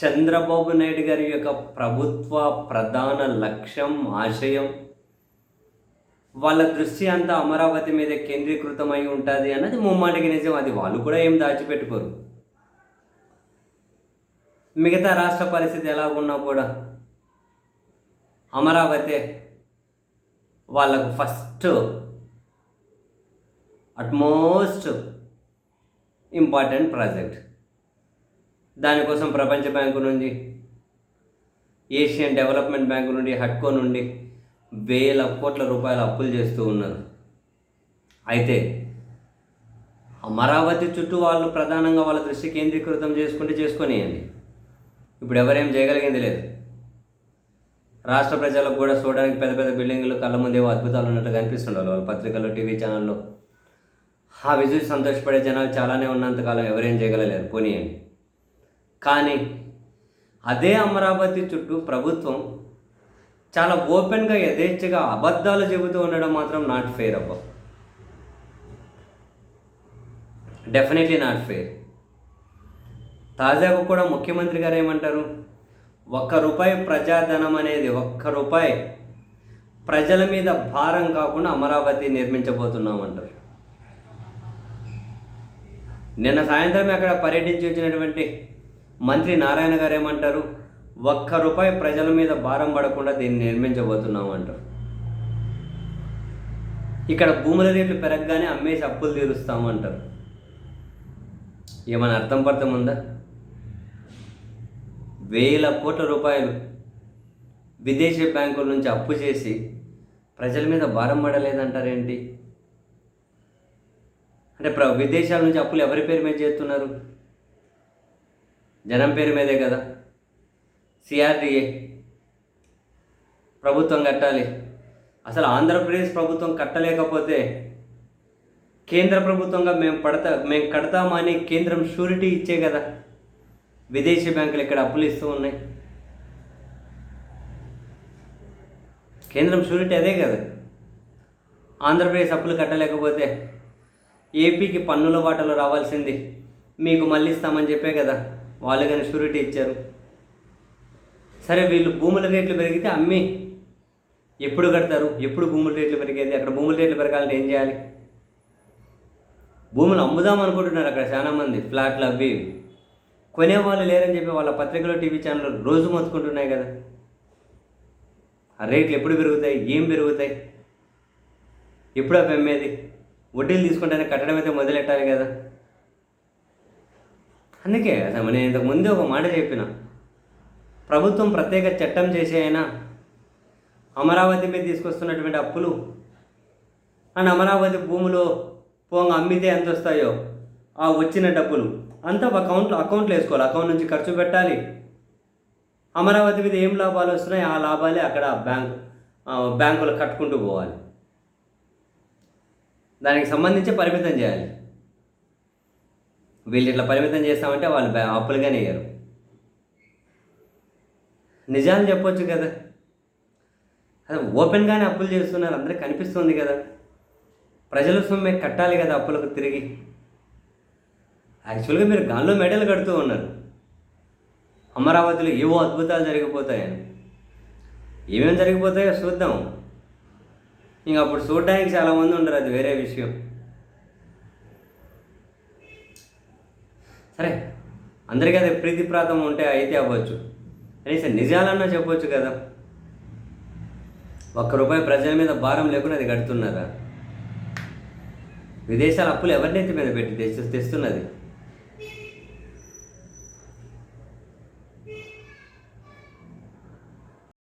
చంద్రబాబు నాయుడు గారి యొక్క ప్రభుత్వ ప్రధాన లక్ష్యం, ఆశయం, వాళ్ళ దృష్టి అంతా అమరావతి మీద కేంద్రీకృతమై ఉంటుంది అన్నది ముమ్మాటికి నిజం. అది వాళ్ళు కూడా ఏం దాచిపెట్టుకోరు. మిగతా రాష్ట్ర పరిస్థితి ఎలా ఉన్నా కూడా అమరావతి వాళ్ళకు ఫస్ట్ అట్మోస్ట్ ఇంపార్టెంట్ ప్రాజెక్ట్. దానికోసం ప్రపంచ బ్యాంకు నుండి, ఏషియన్ డెవలప్మెంట్ బ్యాంకు నుండి, హడ్కో నుండి వేల కోట్ల రూపాయల అప్పులు చేస్తూ ఉన్నారు. అయితే అమరావతి చుట్టూ వాళ్ళు ప్రధానంగా వాళ్ళ దృష్టి కేంద్రీకృతం చేసుకొనియండి. ఇప్పుడు ఎవరేం చేయగలిగింది లేదు. రాష్ట్ర ప్రజలకు కూడా చూడడానికి పెద్ద పెద్ద బిల్డింగులు కళ్ళ ముందేవో అద్భుతాలు ఉన్నట్టు కనిపిస్తుండాలి వాళ్ళ పత్రికల్లో, టీవీ ఛానల్లో. ఆ విజువల్ సంతోషపడే జనాలు చాలానే ఉన్నంతకాలం ఎవరేం చేయగలలేరు, పోనీయండి. కానీ అదే అమరావతి చుట్టూ ప్రభుత్వం చాలా ఓపెన్గా యథేచ్ఛగా అబద్ధాలు చెబుతూ ఉండడం మాత్రం నాట్ ఫెయిర్ అబ్బా. Definitely not fair. తాజాగా కూడా ముఖ్యమంత్రి గారు ఏమంటారు, ₹1 ప్రజాధనం అనేది, ₹1 ప్రజల మీద భారం కాకుండా అమరావతి నిర్మించబోతున్నామంటారు. నిన్న సాయంత్రం అక్కడ పర్యటించి వచ్చినటువంటి మంత్రి నారాయణ గారు ఏమంటారు, ₹1 ప్రజల మీద భారం పడకుండా దీన్ని నిర్మించబోతున్నామంటారు. ఇక్కడ భూముల రేట్లు పెరగగానే అమ్మేసి అప్పులు తీరుస్తామంటారు. ఏమైనా అర్థం ఉందా? వేల కోట్ల రూపాయలు విదేశీ బ్యాంకుల నుంచి అప్పు చేసి ప్రజల మీద భారం పడలేదంటారేంటి? అంటే విదేశాల నుంచి అప్పులు ఎవరి పేరు మీద చేస్తున్నారు? జనం పేరు మీదే కదా. CRDA ప్రభుత్వం కట్టాలి. అసలు ఆంధ్రప్రదేశ్ ప్రభుత్వం కట్టలేకపోతే కేంద్ర ప్రభుత్వంగా మేము కడతామని కేంద్రం షూరిటీ ఇచ్చే కదా విదేశీ బ్యాంకులు ఇక్కడ అప్పులు ఇస్తూ ఉన్నాయి. కేంద్రం షూరిటీ అదే కదా. ఆంధ్రప్రదేశ్ అప్పులు కట్టలేకపోతే ఏపీకి పన్నుల వాటలు రావాల్సింది మీకు మళ్ళీ ఇస్తామని చెప్పే కదా వాళ్ళు కానీ షూరిటీ ఇచ్చారు. సరే, వీళ్ళు భూముల రేట్లు పెరిగితే అమ్మి ఎప్పుడు కడతారు? ఎప్పుడు భూముల రేట్లు పెరిగేది? అక్కడ భూముల రేట్లు పెరగాలంటే ఏం చేయాలి? భూములు అమ్ముదాం అనుకుంటున్నారు అక్కడ చాలామంది, ఫ్లాట్లు అవి కొనేవాళ్ళు లేరని చెప్పి వాళ్ళ పత్రికలో, టీవీ ఛానల్లో రోజు మొత్తుకుంటున్నాయి కదా. ఆ రేట్లు ఎప్పుడు పెరుగుతాయి? ఏం పెరుగుతాయి? ఎప్పుడు అవి అమ్మేది? వడ్డీలు తీసుకుంటేనే కట్టడం అయితే మొదలెట్టాలి కదా. అందుకే అసలు నేను ఇంతకు ముందే ఒక మాట చెప్పిన, ప్రభుత్వం ప్రత్యేక చట్టం చేసి అయినా అమరావతి మీద తీసుకొస్తున్నటువంటి అప్పులు అండ్ అమరావతి భూములు పోంగా అమ్మితే ఎంత వస్తాయో ఆ వచ్చిన డబ్బులు అంతా అకౌంట్లో వేసుకోవాలి. అకౌంట్ నుంచి ఖర్చు పెట్టాలి. అమరావతి మీద ఏం లాభాలు వస్తున్నాయి ఆ లాభాలే అక్కడ బ్యాంకులు కట్టుకుంటూ పోవాలి. దానికి సంబంధించి పరిమితం చేయాలి. వీళ్ళు ఇట్లా పరిమితం చేస్తామంటే వాళ్ళు అప్పులుగానే వేయరు. నిజాలు చెప్పొచ్చు కదా. అదే ఓపెన్గానే అప్పులు చేస్తున్నారు, అందరికీ కనిపిస్తుంది కదా. ప్రజల సొమ్మే కట్టాలి కదా అప్పులకు తిరిగి. యాక్చువల్గా మీరు గాల్లో మెడలు కడుతూ ఉన్నారు అమరావతిలో ఏవో అద్భుతాలు జరిగిపోతాయని. ఏమేమి జరిగిపోతాయో చూద్దాం. ఇంక అప్పుడు చూడడానికి చాలామంది ఉండరు, అది వేరే విషయం. సరే, అందరికీ అదే ప్రీతిప్రాతం ఉంటే అయితే అవ్వచ్చు, కనీసం నిజాలన్నా చెప్పవచ్చు కదా. ₹1 ప్రజల మీద భారం లేకుండా అది కడుతున్నారా? విదేశాల అప్పులు ఎవరినైతే మీద పెట్టి తెస్తున్నది?